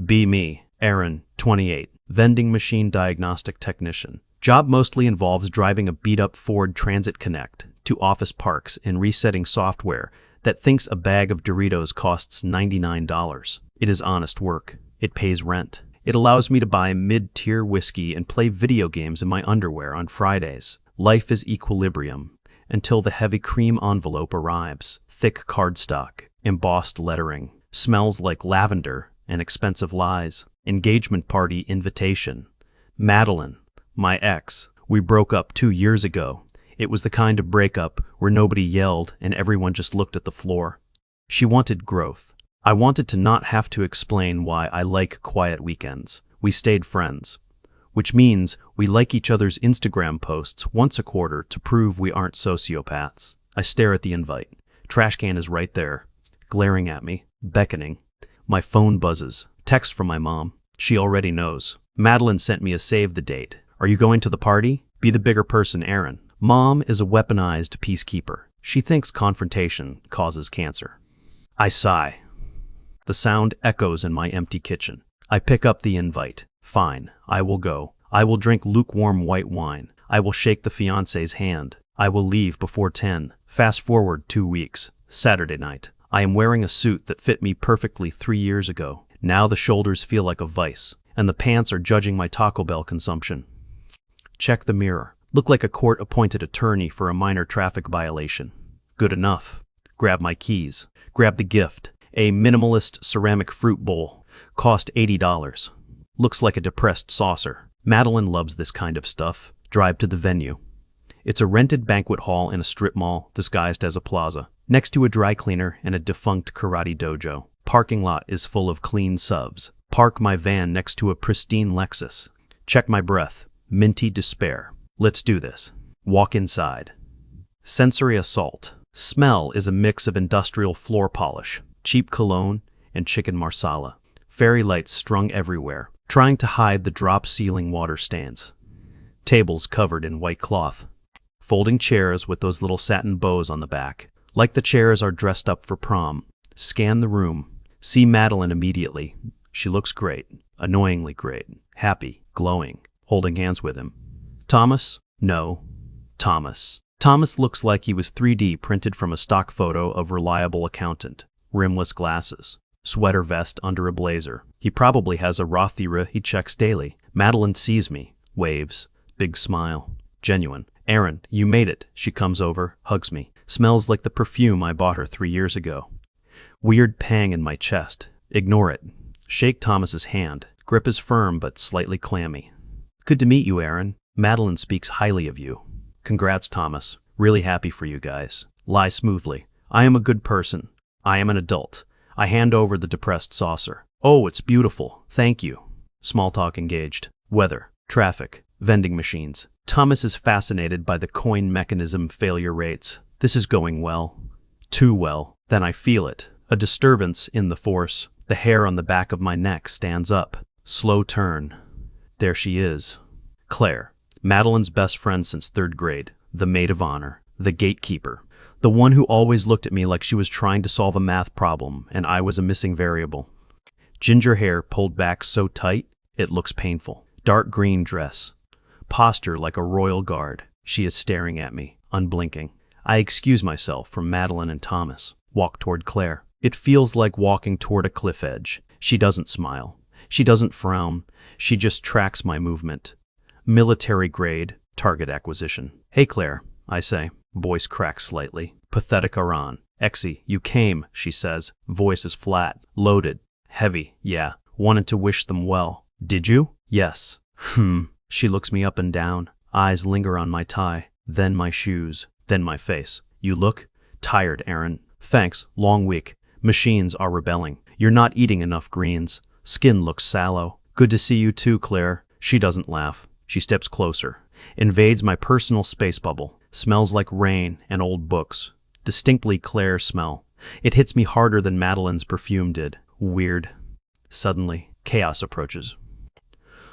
Be me, Aaron, 28, vending machine diagnostic technician. Job mostly involves driving a beat-up Ford Transit Connect to office parks and resetting software that thinks a bag of Doritos costs $99. It is honest work. It pays rent. It allows me to buy mid-tier whiskey and play video games in my underwear on Fridays. Life is equilibrium until the heavy cream envelope arrives. Thick cardstock, embossed lettering, smells like lavender and expensive lies. Engagement party invitation. Madeline, my ex. We broke up 2 years ago. It was the kind of breakup where nobody yelled and everyone just looked at the floor. She wanted growth. I wanted to not have to explain why I like quiet weekends. We stayed friends, which means we like each other's Instagram posts once a quarter to prove we aren't sociopaths. I stare at the invite. Trash can is right there, glaring at me, beckoning. My phone buzzes. Text from my mom. She already knows. Madeline sent me a save the date. Are you going to the party? Be the bigger person, Aaron. Mom is a weaponized peacekeeper. She thinks confrontation causes cancer. I sigh. The sound echoes in my empty kitchen. I pick up the invite. Fine, I will go. I will drink lukewarm white wine. I will shake the fiancé's hand. I will leave before 10. Fast forward 2 weeks. Saturday night. I am wearing a suit that fit me perfectly 3 years ago. Now the shoulders feel like a vice, and the pants are judging my Taco Bell consumption. Check the mirror. Look like a court-appointed attorney for a minor traffic violation. Good enough. Grab my keys. Grab the gift. A minimalist ceramic fruit bowl. Cost $80. Looks like a depressed saucer. Madeline loves this kind of stuff. Drive to the venue. It's a rented banquet hall in a strip mall disguised as a plaza, next to a dry cleaner and a defunct karate dojo. Parking lot is full of clean subs. Park my van next to a pristine Lexus. Check my breath. Minty despair. Let's do this. Walk inside. Sensory assault. Smell is a mix of industrial floor polish, cheap cologne, and chicken marsala. Fairy lights strung everywhere, trying to hide the drop-ceiling water stains. Tables covered in white cloth. Folding chairs with those little satin bows on the back. Like the chairs are dressed up for prom. Scan the room. See Madeline immediately. She looks great. Annoyingly great. Happy. Glowing. Holding hands with him. Thomas? No. Thomas. Thomas looks like he was 3D printed from a stock photo of reliable accountant. Rimless glasses. Sweater vest under a blazer. He probably has a Roth IRA he checks daily. Madeline sees me. Waves. Big smile. Genuine. Aaron, you made it. She comes over, hugs me. Smells like the perfume I bought her 3 years ago. Weird pang in my chest. Ignore it. Shake Thomas's hand. Grip is firm but slightly clammy. Good to meet you, Aaron. Madeline speaks highly of you. Congrats, Thomas. Really happy for you guys. Lie smoothly. I am a good person. I am an adult. I hand over the depressed saucer. Oh, it's beautiful. Thank you. Small talk engaged. Weather. Traffic. Vending machines. Thomas is fascinated by the coin mechanism failure rates. This is going well. Too well. Then I feel it. A disturbance in the force. The hair on the back of my neck stands up. Slow turn. There she is. Claire. Madeline's best friend since 3rd grade. The maid of honor. The gatekeeper. The one who always looked at me like she was trying to solve a math problem and I was a missing variable. Ginger hair pulled back so tight, it looks painful. Dark green dress. Posture like a royal guard. She is staring at me, unblinking. I excuse myself from Madeline and Thomas. Walk toward Claire. It feels like walking toward a cliff edge. She doesn't smile. She doesn't frown. She just tracks my movement. Military grade, target acquisition. Hey Claire, I say. Voice cracks slightly. Pathetic Iran. Exy, you came, she says. Voice is flat, loaded, heavy. Yeah, wanted to wish them well. Did you? Yes. She looks me up and down. Eyes linger on my tie, then my shoes, then my face. You look tired, Aaron. Thanks, long week. Machines are rebelling. You're not eating enough greens. Skin looks sallow. Good to see you too, Claire. She doesn't laugh. She steps closer. Invades my personal space bubble. Smells like rain and old books. Distinctly Claire smell. It hits me harder than Madeline's perfume did. Weird. Suddenly, chaos approaches.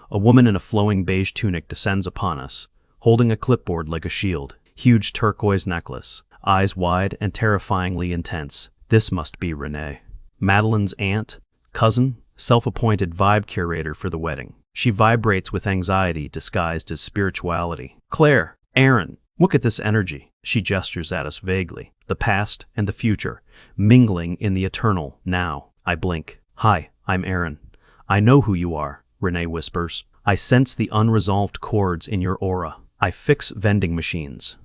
A woman in a flowing beige tunic descends upon us, holding a clipboard like a shield. Huge turquoise necklace. Eyes wide and terrifyingly intense. This must be Renee. Madeline's aunt? Cousin? self-appointed vibe curator for the wedding. She vibrates with anxiety disguised as spirituality. Claire, Aaron, look at this energy. She gestures at us vaguely. The past and the future, mingling in the eternal now. I blink. Hi, I'm Aaron. I know who you are, Renee whispers. I sense the unresolved chords in your aura. I fix vending machines.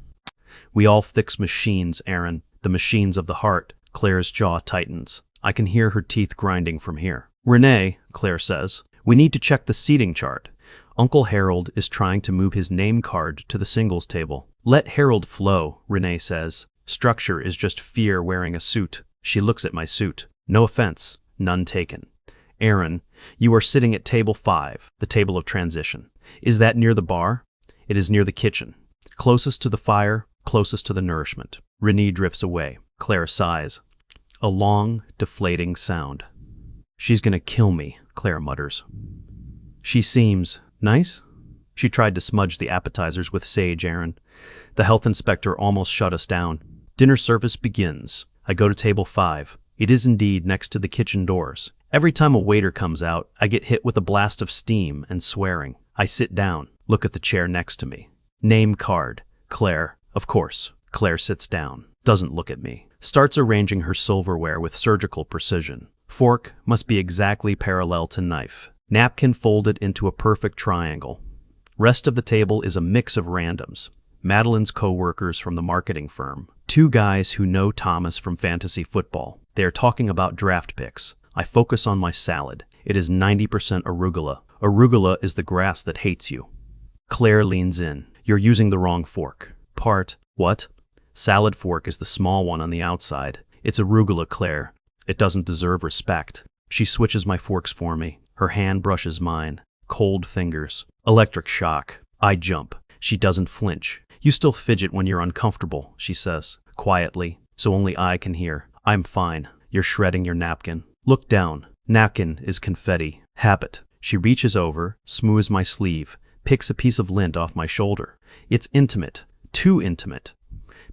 We all fix machines, Aaron. The machines of the heart. Claire's jaw tightens. I can hear her teeth grinding from here. Renee, Claire says, we need to check the seating chart. Uncle Harold is trying to move his name card to the singles table. Let Harold flow, Renee says. Structure is just fear wearing a suit. She looks at my suit. No offense, none taken. Aaron, you are sitting at table 5, the table of transition. Is that near the bar? It is near the kitchen. Closest to the fire, closest to the nourishment. Renee drifts away. Claire sighs. A long, deflating sound. She's gonna kill me, Claire mutters. She seems nice? She tried to smudge the appetizers with sage, Aaron. The health inspector almost shut us down. Dinner service begins. I go to table 5. It is indeed next to the kitchen doors. Every time a waiter comes out, I get hit with a blast of steam and swearing. I sit down, look at the chair next to me. Name card. Claire. Of course. Claire sits down, doesn't look at me. Starts arranging her silverware with surgical precision. Fork must be exactly parallel to knife. Napkin folded into a perfect triangle. Rest of the table is a mix of randoms. Madeline's co-workers from the marketing firm. 2 guys who know Thomas from fantasy football. They are talking about draft picks. I focus on my salad. It is 90% arugula. Arugula is the grass that hates you. Claire leans in. You're using the wrong fork. What? Salad fork is the small one on the outside. It's arugula, Claire. It doesn't deserve respect. She switches my forks for me. Her hand brushes mine. Cold fingers. Electric shock. I jump. She doesn't flinch. You still fidget when you're uncomfortable, she says, quietly, so only I can hear. I'm fine. You're shredding your napkin. Look down. Napkin is confetti. Habit. She reaches over, smooths my sleeve, picks a piece of lint off my shoulder. It's intimate. Too intimate.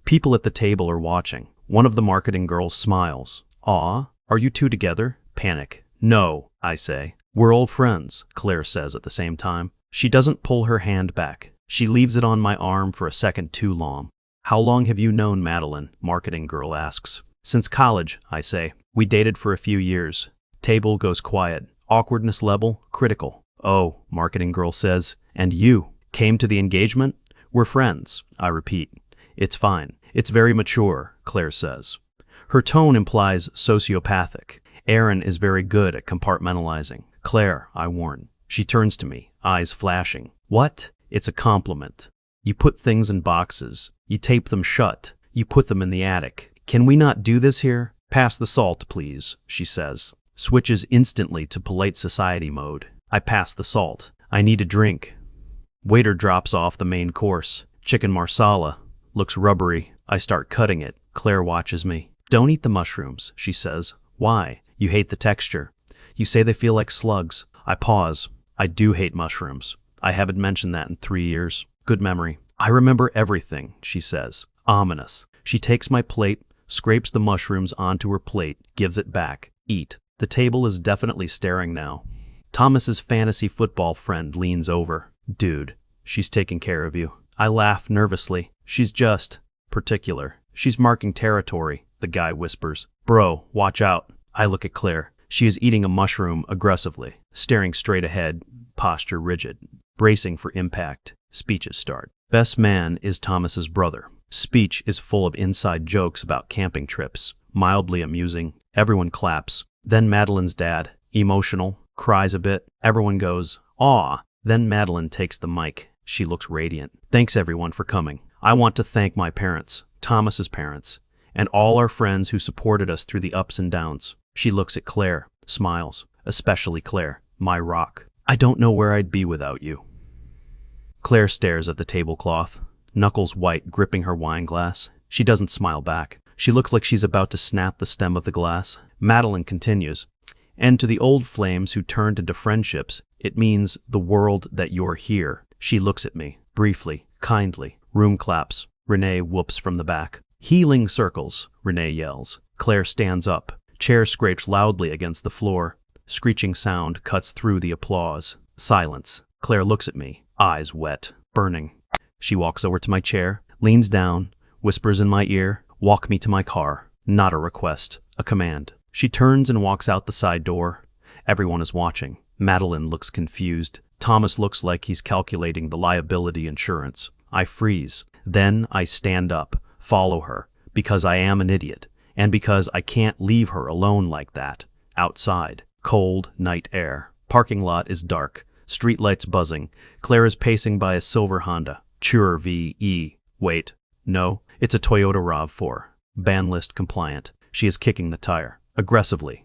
People at the table are watching. One of the marketing girls smiles. Aw, are you 2 together? Panic. No, I say. We're old friends, Claire says at the same time. She doesn't pull her hand back. She leaves it on my arm for a second too long. How long have you known Madeline? Marketing girl asks. Since college, I say. We dated for a few years. Table goes quiet. Awkwardness level, critical. Oh, marketing girl says. And you? Came to the engagement? We're friends, I repeat. It's fine. It's very mature, Claire says. Her tone implies sociopathic. Aaron is very good at compartmentalizing. Claire, I warn. She turns to me, eyes flashing. What? It's a compliment. You put things in boxes. You tape them shut. You put them in the attic. Can we not do this here? Pass the salt, please, she says. Switches instantly to polite society mode. I pass the salt. I need a drink. Waiter drops off the main course. Chicken marsala. Looks rubbery. I start cutting it. Claire watches me. Don't eat the mushrooms, she says. Why? You hate the texture. You say they feel like slugs. I pause. I do hate mushrooms. I haven't mentioned that in 3 years. Good memory. I remember everything, she says. Ominous. She takes my plate, scrapes the mushrooms onto her plate, gives it back. Eat. The table is definitely staring now. Thomas's fantasy football friend leans over. Dude, she's taking care of you. I laugh nervously. She's just particular. She's marking territory, the guy whispers. Bro, watch out. I look at Claire. She is eating a mushroom aggressively, staring straight ahead, posture rigid, bracing for impact. Speeches start. Best man is Thomas's brother. Speech is full of inside jokes about camping trips, mildly amusing. Everyone claps. Then Madeline's dad, emotional, cries a bit. Everyone goes, aw. Then Madeline takes the mic. She looks radiant. Thanks everyone for coming. I want to thank my parents, Thomas's parents, and all our friends who supported us through the ups and downs. She looks at Claire, smiles, especially Claire, my rock. I don't know where I'd be without you. Claire stares at the tablecloth, knuckles white gripping her wine glass. She doesn't smile back. She looks like she's about to snap the stem of the glass. Madeline continues. And to the old flames who turned into friendships, it means the world that you're here. She looks at me, briefly, kindly. Room claps. Renee whoops from the back. Healing circles, Renee yells. Claire stands up. Chair scrapes loudly against the floor. screeching sound cuts through the applause. Silence. Claire looks at me, eyes wet, burning. She walks over to my chair, leans down, whispers in my ear, "Walk me to my car." Not a request, a command. She turns and walks out the side door. Everyone is watching. Madeline looks confused. Thomas looks like he's calculating the liability insurance. I freeze. Then I stand up, follow her, because I am an idiot, and because I can't leave her alone like that. Outside, cold night air. Parking lot is dark. Streetlights buzzing. Claire is pacing by a silver Honda. Cure VE. Wait. No, it's a Toyota RAV4. Ban list compliant. She is kicking the tire. Aggressively.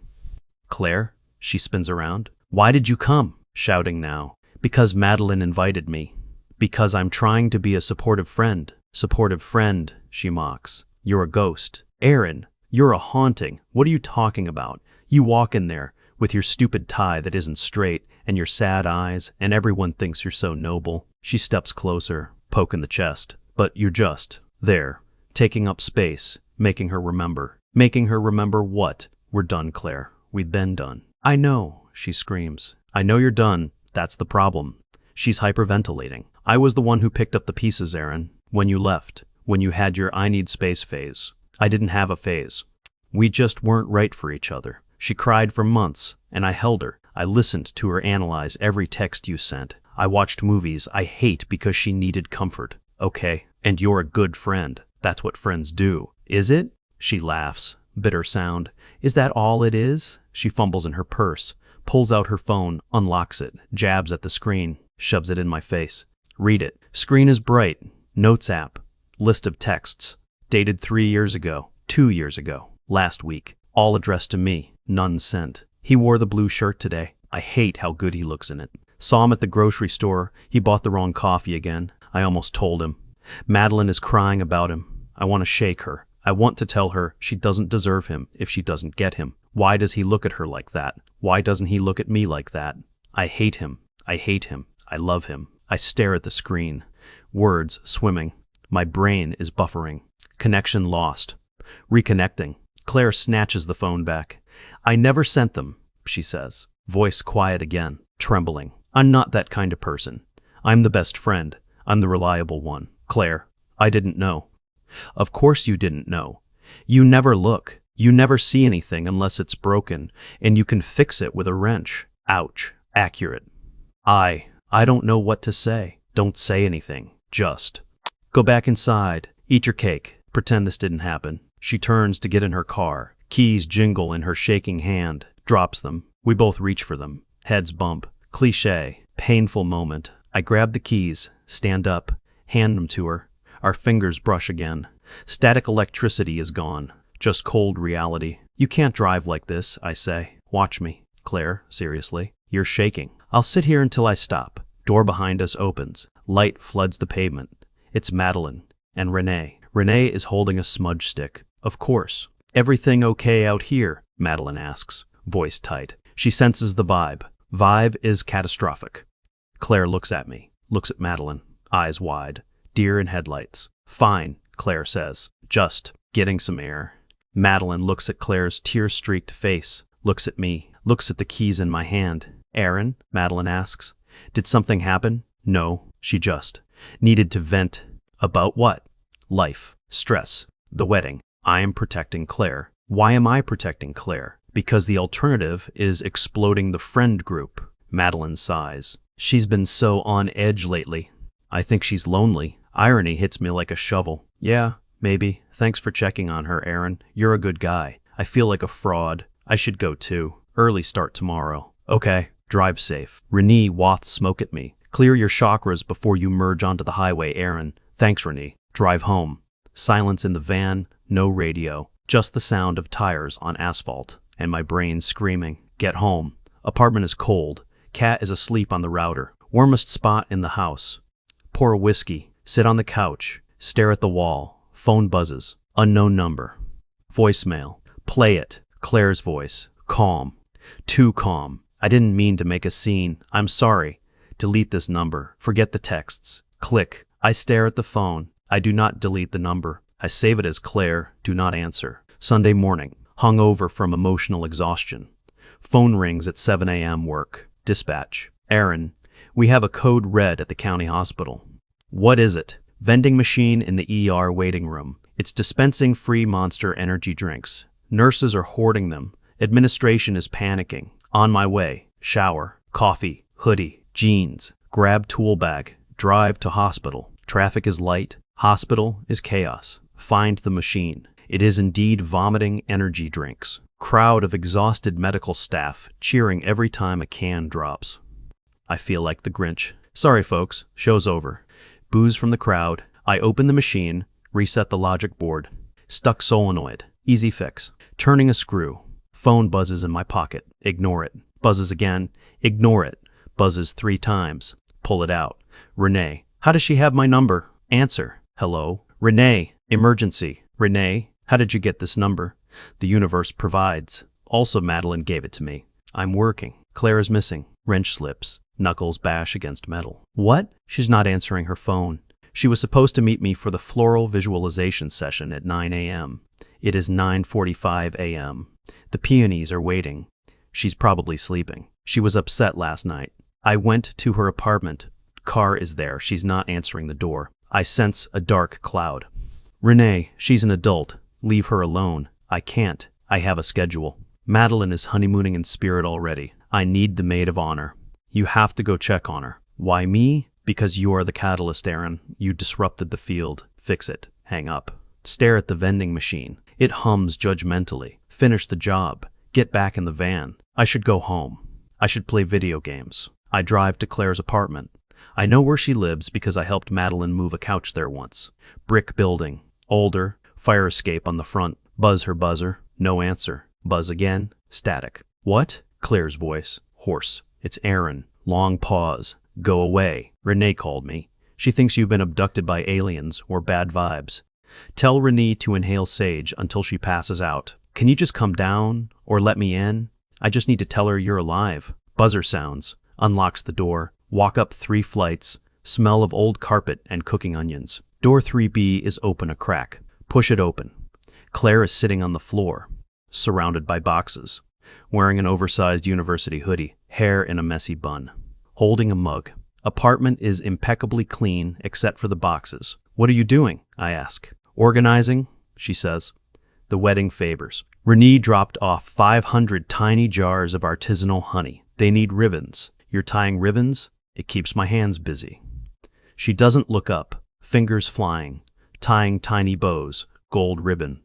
Claire? She spins around. Why did you come? Shouting now. Because Madeline invited me. Because I'm trying to be a supportive friend. Supportive friend, she mocks. You're a ghost. Aaron, you're a haunting. What are you talking about? You walk in there with your stupid tie that isn't straight and your sad eyes, and everyone thinks you're so noble. She steps closer, poke in the chest. But you're just there, taking up space, making her remember. Making her remember what? We're done, Claire. We've been done. I know, she screams. I know you're done. That's the problem. She's hyperventilating. I was the one who picked up the pieces, Aaron. When you left. When you had your I need space phase. I didn't have a phase. We just weren't right for each other. She cried for months, and I held her. I listened to her analyze every text you sent. I watched movies I hate because she needed comfort. Okay, and you're a good friend. That's what friends do. Is it? She laughs. Bitter sound. Is that all it is? She fumbles in her purse, pulls out her phone, unlocks it, jabs at the screen, shoves it in my face. Read it. Screen is bright. Notes app. List of texts. Dated 3 years ago. 2 years ago. Last week. All addressed to me. None sent. He wore the blue shirt today. I hate how good he looks in it. Saw him at the grocery store. He bought the wrong coffee again. I almost told him. Madeline is crying about him. I want to shake her. I want to tell her she doesn't deserve him if she doesn't get him. Why does he look at her like that? Why doesn't he look at me like that? I hate him. I hate him. I love him. I stare at the screen. Words swimming. My brain is buffering. Connection lost. Reconnecting. Claire snatches the phone back. I never sent them, she says. Voice quiet again, trembling. I'm not that kind of person. I'm the best friend. I'm the reliable one. Claire, I didn't know. Of course you didn't know. You never look. You never see anything unless it's broken, and you can fix it with a wrench. Ouch. Accurate. I don't know what to say. Don't say anything. Just go back inside. Eat your cake. Pretend this didn't happen. She turns to get in her car. Keys jingle in her shaking hand. Drops them. We both reach for them. Heads bump. Cliché. Painful moment. I grab the keys, stand up, hand them to her. Our fingers brush again. Static electricity is gone. Just cold reality. You can't drive like this, I say. Watch me. Claire, seriously. You're shaking. I'll sit here until I stop. Door behind us opens. Light floods the pavement. It's Madeline and Renee. Renee is holding a smudge stick. Of course. Everything okay out here? Madeline asks, voice tight. She senses the vibe. Vibe is catastrophic. Claire looks at me, looks at Madeline, eyes wide, deer in headlights. Fine, Claire says, just getting some air. Madeline looks at Claire's tear-streaked face, looks at me, looks at the keys in my hand. Aaron? Madeline asks. Did something happen? No, she just needed to vent. About what? Life, stress, the wedding. I am protecting Claire. Why am I protecting Claire? Because the alternative is exploding the friend group. Madeline sighs. She's been so on edge lately. I think she's lonely. Irony hits me like a shovel. Yeah, maybe. Thanks for checking on her, Aaron. You're a good guy. I feel like a fraud. I should go too. Early start tomorrow. Okay, drive safe. Renee wafts smoke at me. Clear your chakras before you merge onto the highway, Aaron. Thanks, Renee. Drive home. Silence in the van, no radio. Just the sound of tires on asphalt. And my brain screaming. Get home. Apartment is cold. Cat is asleep on the router. Warmest spot in the house. Pour a whiskey. Sit on the couch. Stare at the wall. Phone buzzes. Unknown number. Voicemail. Play it. Claire's voice. Calm. Too calm. I didn't mean to make a scene. I'm sorry. Delete this number. Forget the texts. Click. I stare at the phone. I do not delete the number. I save it as Claire. Do not answer. Sunday morning. Hungover from emotional exhaustion. Phone rings at 7 a.m. Work. Dispatch. Aaron, we have a code red at the county hospital. What is it? Vending machine in the ER waiting room. It's dispensing free Monster energy drinks. Nurses are hoarding them. Administration is panicking. On my way. Shower. Coffee. Hoodie. Jeans. Grab tool bag. Drive to hospital. Traffic is light. Hospital is chaos. Find the machine. It is indeed vomiting energy drinks. Crowd of exhausted medical staff cheering every time a can drops. I feel like the Grinch. Sorry folks, show's over. Boos from the crowd. I open the machine, reset the logic board. Stuck solenoid. Easy fix. Turning a screw. Phone buzzes in my pocket. Ignore it. Buzzes again. Ignore it. Buzzes 3 times. Pull it out. Renee. How does she have my number? Answer. Hello. Renee. Emergency. Renee. How did you get this number? The universe provides. Also, Madeline gave it to me. I'm working. Claire is missing. Wrench slips. Knuckles bash against metal. What? She's not answering her phone. She was supposed to meet me for the floral visualization session at 9 a.m. It is 9:45 a.m. The peonies are waiting. She's probably sleeping. She was upset last night. I went to her apartment. Car is there. She's not answering the door. I sense a dark cloud. Renee, she's an adult. Leave her alone. I can't. I have a schedule. Madeline is honeymooning in spirit already. I need the maid of honor. You have to go check on her. Why me? Because you are the catalyst, Aaron. You disrupted the field. Fix it. Hang up. Stare at the vending machine. It hums judgmentally. Finish the job. Get back in the van. I should go home. I should play video games. I drive to Claire's apartment. I know where she lives because I helped Madeline move a couch there once. Brick building. Older. Fire escape on the front. Buzz her buzzer. No answer. Buzz again. Static. What? Claire's voice. Hoarse. It's Aaron. Long pause. Go away. Renee called me. She thinks you've been abducted by aliens or bad vibes. Tell Renee to inhale sage until she passes out. Can you just come down or let me in? I just need to tell her you're alive. Buzzer sounds. Unlocks the door. Walk up 3 flights. Smell of old carpet and cooking onions. Door 3B is open a crack. Push it open. Claire is sitting on the floor, surrounded by boxes, wearing an oversized university hoodie, hair in a messy bun, holding a mug. Apartment is impeccably clean except for the boxes. What are you doing? I ask. Organizing, she says. The wedding favors. Renee dropped off 500 tiny jars of artisanal honey. They need ribbons. You're tying ribbons? It keeps my hands busy. She doesn't look up, fingers flying, tying tiny bows, gold ribbon.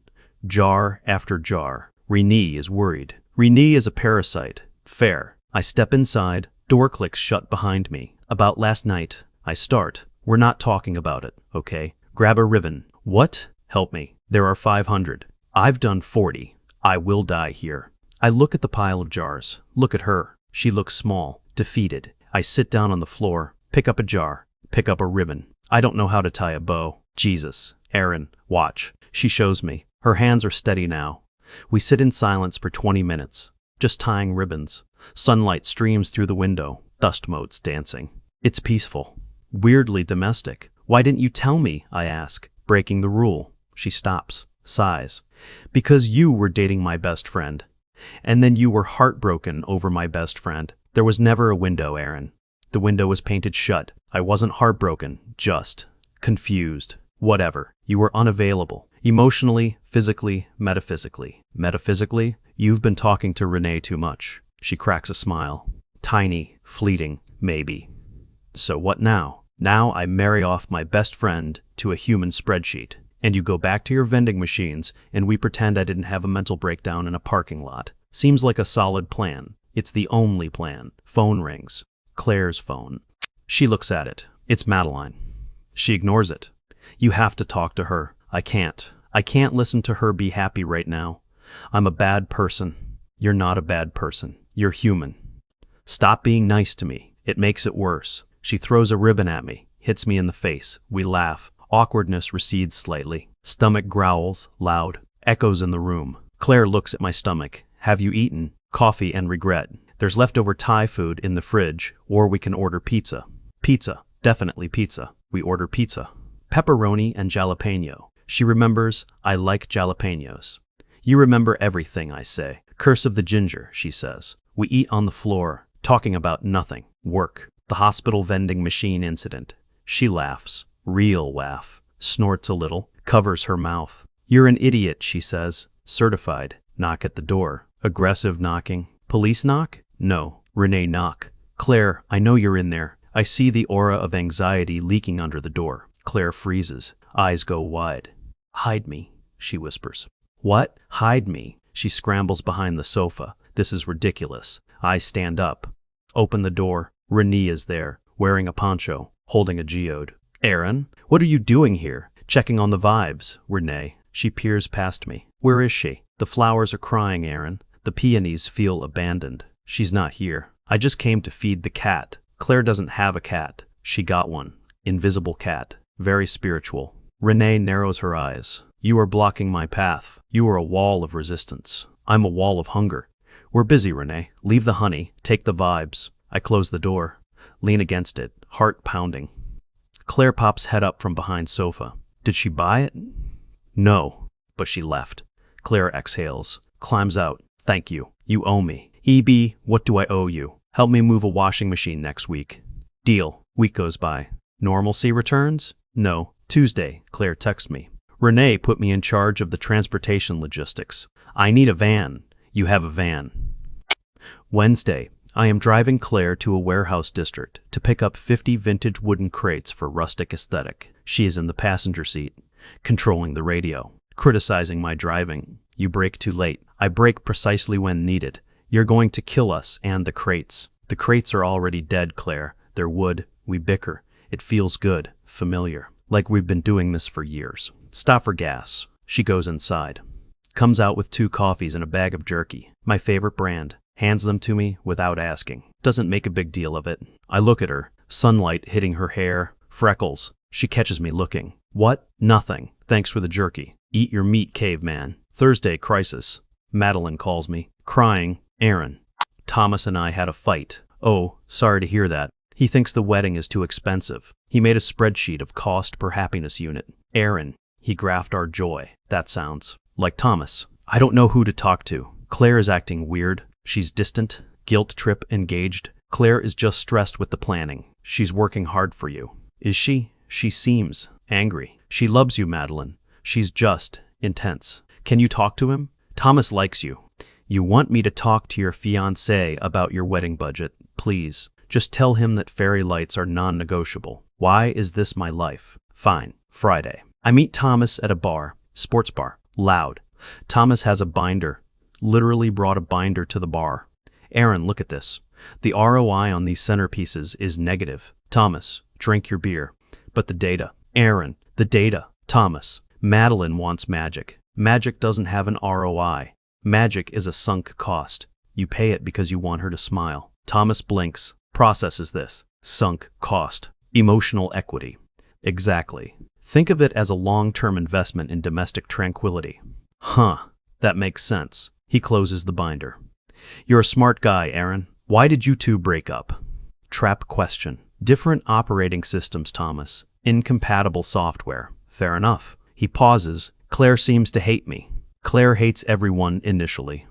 Jar after jar. Renee is worried. Renee is a parasite. Fair. I step inside. Door clicks shut behind me. About last night. I start. We're not talking about it, okay? Grab a ribbon. What? Help me. There are 500. I've done 40. I will die here. I look at the pile of jars. Look at her. She looks small, defeated. I sit down on the floor. Pick up a jar. Pick up a ribbon. I don't know how to tie a bow. Jesus. Aaron, watch. She shows me. Her hands are steady now. We sit in silence for 20 minutes, just tying ribbons. Sunlight streams through the window, dust motes dancing. It's peaceful, weirdly domestic. Why didn't you tell me? I ask, breaking the rule. She stops, sighs. Because you were dating my best friend. And then you were heartbroken over my best friend. There was never a window, Aaron. The window was painted shut. I wasn't heartbroken, just confused. Whatever. You were unavailable. Emotionally, physically, metaphysically. Metaphysically, you've been talking to Renee too much. She cracks a smile. Tiny, fleeting, maybe. So what now? Now I marry off my best friend to a human spreadsheet. And you go back to your vending machines and we pretend I didn't have a mental breakdown in a parking lot. Seems like a solid plan. It's the only plan. Phone rings. Claire's phone. She looks at it. It's Madeline. She ignores it. You have to talk to her. I can't. I can't listen to her be happy right now. I'm a bad person. You're not a bad person. You're human. Stop being nice to me. It makes it worse. She throws a ribbon at me, hits me in the face. We laugh. Awkwardness recedes slightly. Stomach growls, loud. Echoes in the room. Claire looks at my stomach. Have you eaten? Coffee and regret. There's leftover Thai food in the fridge, or we can order pizza. Pizza. Definitely pizza. We order pizza. Pepperoni and jalapeno. She remembers I like jalapenos. You remember everything I say. Curse of the ginger, she says. We eat on the floor, talking about nothing. Work. The hospital vending machine incident. She laughs. Real laugh. Snorts a little. Covers her mouth. You're an idiot, she says. Certified. Knock at the door. Aggressive knocking. Police knock? No. Renee knock. Claire, I know you're in there. I see the aura of anxiety leaking under the door. Claire freezes. Eyes go wide. Hide me, she whispers. What? Hide me. She scrambles behind the sofa. This is ridiculous. I stand up. Open the door. Renee is there, wearing a poncho, holding a geode. Aaron, what are you doing here? Checking on the vibes. Renee. She peers past me. Where is she? The flowers are crying, Aaron. The peonies feel abandoned. She's not here. I just came to feed the cat. Claire doesn't have a cat. She got one. Invisible cat. Very spiritual. Renee narrows her eyes. You are blocking my path. You are a wall of resistance. I'm a wall of hunger. We're busy, Renee. Leave the honey. Take the vibes. I close the door. Lean against it. Heart pounding. Claire pops head up from behind sofa. Did she buy it? No. But she left. Claire exhales. Climbs out. Thank you. You owe me. EB, what do I owe you? Help me move a washing machine next week. Deal. Week goes by. Normalcy returns? No. Tuesday, Claire texts me. Renee put me in charge of the transportation logistics. I need a van. You have a van. Wednesday, I am driving Claire to a warehouse district to pick up 50 vintage wooden crates for rustic aesthetic. She is in the passenger seat, controlling the radio, criticizing my driving. You brake too late. I brake precisely when needed. You're going to kill us and the crates. The crates are already dead, Claire. They're wood. We bicker. It feels good, familiar, like we've been doing this for years. Stop for gas. She goes inside. Comes out with 2 coffees and a bag of jerky, my favorite brand. Hands them to me without asking. Doesn't make a big deal of it. I look at her. Sunlight hitting her hair. Freckles. She catches me looking. What? Nothing. Thanks for the jerky. Eat your meat, caveman. Thursday crisis. Madeline calls me. Crying. Aaron. Thomas and I had a fight. Oh, sorry to hear that. He thinks the wedding is too expensive. He made a spreadsheet of cost per happiness unit. Aaron. He graphed our joy. That sounds like Thomas. I don't know who to talk to. Claire is acting weird. She's distant. Guilt trip engaged. Claire is just stressed with the planning. She's working hard for you. Is she? She seems angry. She loves you, Madeline. She's just intense. Can you talk to him? Thomas likes you. You want me to talk to your fiancé about your wedding budget, please. Just tell him that fairy lights are non-negotiable. Why is this my life? Fine. Friday. I meet Thomas at a bar. Sports bar. Loud. Thomas has a binder. Literally brought a binder to the bar. Aaron, look at this. The ROI on these centerpieces is negative. Thomas, drink your beer. But the data. Aaron, the data. Thomas. Madeline wants magic. Magic doesn't have an ROI. Magic is a sunk cost. You pay it because you want her to smile. Thomas blinks, processes this. Sunk cost. Emotional equity. Exactly. Think of it as a long-term investment in domestic tranquility. Huh, that makes sense. He closes the binder. You're a smart guy, Aaron. Why did you two break up? Trap question. Different operating systems, Thomas. Incompatible software. Fair enough. He pauses. Claire seems to hate me. Claire hates everyone initially.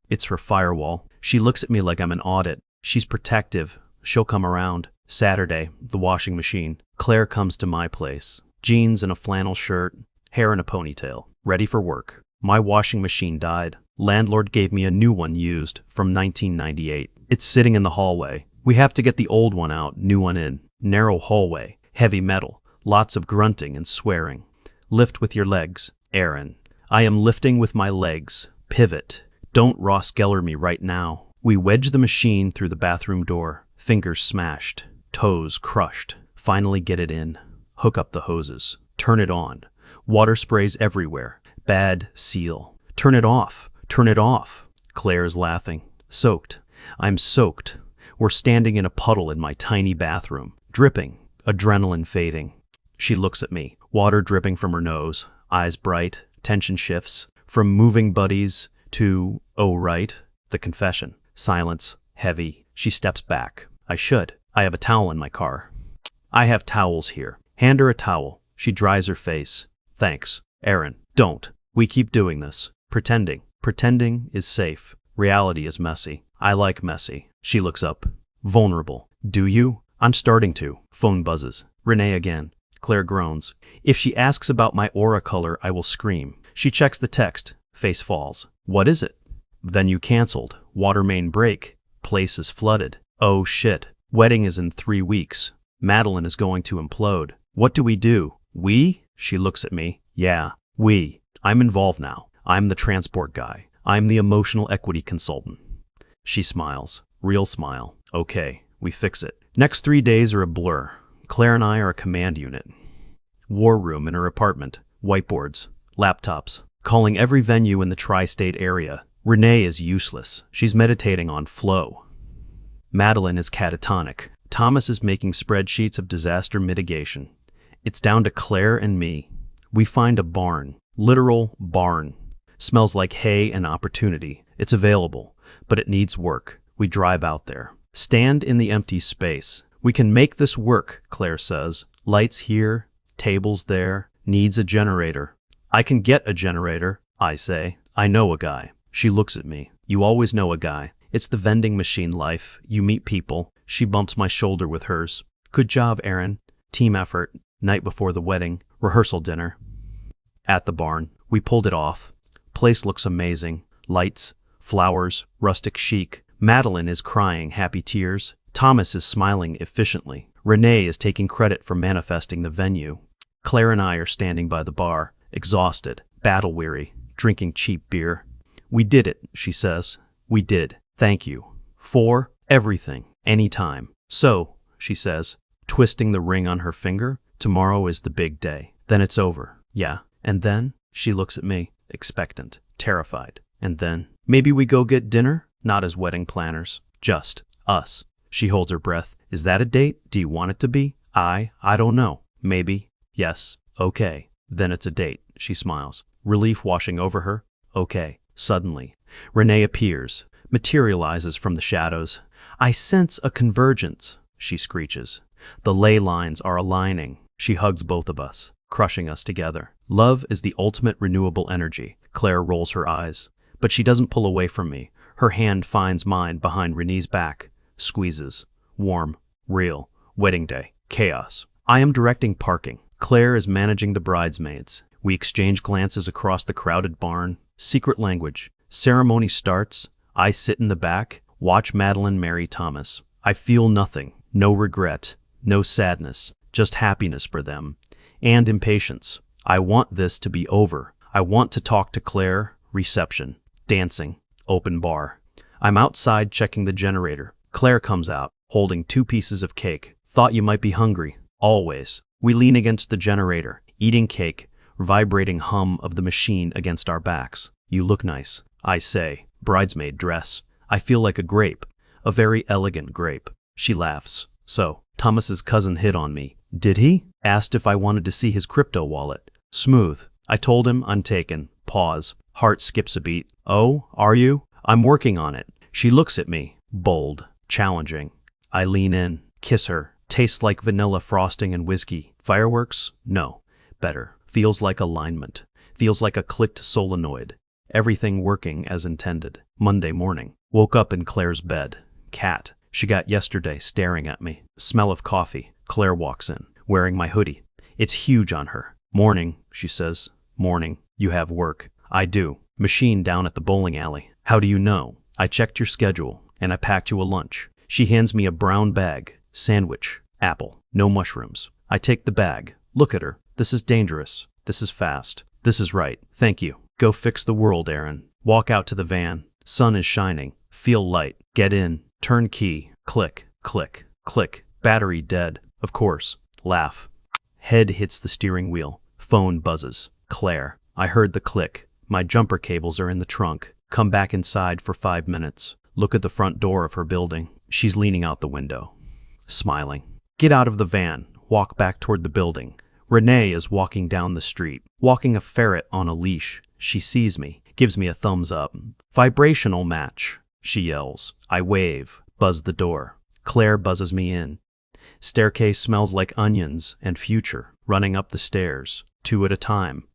It's her firewall. She looks at me like I'm an audit. She's protective. She'll come around. Saturday, the washing machine. Claire comes to my place. Jeans and a flannel shirt, hair in a ponytail. Ready for work. My washing machine died. Landlord gave me a new one used from 1998. It's sitting in the hallway. We have to get the old one out, new one in. Narrow hallway, heavy metal, lots of grunting and swearing. Lift with your legs, Aaron. I am lifting with my legs. Pivot. Don't Ross Geller me right now. We wedge the machine through the bathroom door. Fingers smashed. Toes crushed. Finally get it in. Hook up the hoses. Turn it on. Water sprays everywhere. Bad seal. Turn it off. Turn it off. Claire's laughing. Soaked. I'm soaked. We're standing in a puddle in my tiny bathroom. Dripping. Adrenaline fading. She looks at me. Water dripping from her nose. Eyes bright. Tension shifts. From moving buddies to, oh right, the confession. Silence. Heavy. She steps back. I should. I have a towel in my car. I have towels here. Hand her a towel. She dries her face. Thanks. Aaron, don't. We keep doing this. Pretending. Pretending is safe. Reality is messy. I like messy. She looks up. Vulnerable. Do you? I'm starting to. Phone buzzes. Renee again. Claire groans. If she asks about my aura color, I will scream. She checks the text. Face falls. What is it? Venue canceled. Water main break. Place is flooded. Oh shit. Wedding is in 3 weeks. Madeline is going to implode. What do we do? We? She looks at me. Yeah, we. I'm involved now. I'm the transport guy. I'm the emotional equity consultant. She smiles. Real smile. Okay, we fix it. Next 3 days are a blur. Claire and I are a command unit. War room in her apartment. Whiteboards. Laptops. Calling every venue in the tri-state area. Renee is useless. She's meditating on flow. Madeline is catatonic. Thomas is making spreadsheets of disaster mitigation. It's down to Claire and me. We find a barn. Literal barn. Smells like hay and opportunity. It's available, but it needs work. We drive out there. Stand in the empty space. We can make this work, Claire says. Lights here, tables there, needs a generator. I can get a generator, I say. I know a guy. She looks at me. You always know a guy. It's the vending machine life. You meet people. She bumps my shoulder with hers. Good job, Aaron. Team effort. Night before the wedding. Rehearsal dinner. At the barn. We pulled it off. Place looks amazing. Lights, flowers, rustic chic. Madeline is crying happy tears. Thomas is smiling efficiently. Renee is taking credit for manifesting the venue. Claire and I are standing by the bar, exhausted, battle-weary, drinking cheap beer. We did it, she says. We did. Thank you. For everything. Anytime. So, she says, twisting the ring on her finger, tomorrow is the big day. Then it's over. Yeah. And then? She looks at me, expectant, terrified. And then? Maybe we go get dinner? Not as wedding planners. Just us. She holds her breath. Is that a date? Do you want it to be? I don't know. Maybe. Yes. Okay. Then it's a date. She smiles. Relief washing over her. Okay. Suddenly, Renee appears, materializes from the shadows. I sense a convergence, she screeches. The ley lines are aligning. She hugs both of us, crushing us together. Love is the ultimate renewable energy. Claire rolls her eyes, but she doesn't pull away from me. Her hand finds mine behind Renee's back, squeezes. Warm, real, wedding day, chaos. I am directing parking. Claire is managing the bridesmaids. We exchange glances across the crowded barn. Secret language. Ceremony starts. I sit in the back, watch Madeline marry Thomas. I feel nothing. No regret. No sadness. Just happiness for them. And impatience. I want this to be over. I want to talk to Claire. Reception. Dancing. Open bar. I'm outside checking the generator. Claire comes out, holding 2 pieces of cake. Thought you might be hungry. Always. We lean against the generator, eating cake, vibrating hum of the machine against our backs. You look nice, I say. Bridesmaid dress. I feel like a grape. A very elegant grape. She laughs. So, Thomas's cousin hit on me. Did he? Asked if I wanted to see his crypto wallet. Smooth. I told him I'm taken. Pause. Heart skips a beat. Oh, are you? I'm working on it. She looks at me. Bold. Challenging. I lean in. Kiss her. Tastes like vanilla frosting and whiskey. Fireworks? No. Better. Feels like alignment. Feels like a clicked solenoid. Everything working as intended. Monday morning. Woke up in Claire's bed. Cat. She got yesterday staring at me. Smell of coffee. Claire walks in, wearing my hoodie. It's huge on her. Morning, she says. Morning. You have work. I do. Machine down at the bowling alley. How do you know? I checked your schedule, and I packed you a lunch. She hands me a brown bag. Sandwich. Apple. No mushrooms. I take the bag. Look at her. This is dangerous. This is fast. This is right. Thank you. Go fix the world, Aaron. Walk out to the van. Sun is shining. Feel light. Get in. Turn key. Click. Click. Click. Battery dead. Of course. Laugh. Head hits the steering wheel. Phone buzzes. Claire. I heard the click. My jumper cables are in the trunk. Come back inside for 5 minutes. Look at the front door of her building. She's leaning out the window. Smiling. Get out of the van. Walk back toward the building. Renee is walking down the street, walking a ferret on a leash. She sees me, gives me a thumbs up. Vibrational match, she yells. I wave, buzz the door. Claire buzzes me in. Staircase smells like onions and future, running up the stairs, 2 at a time.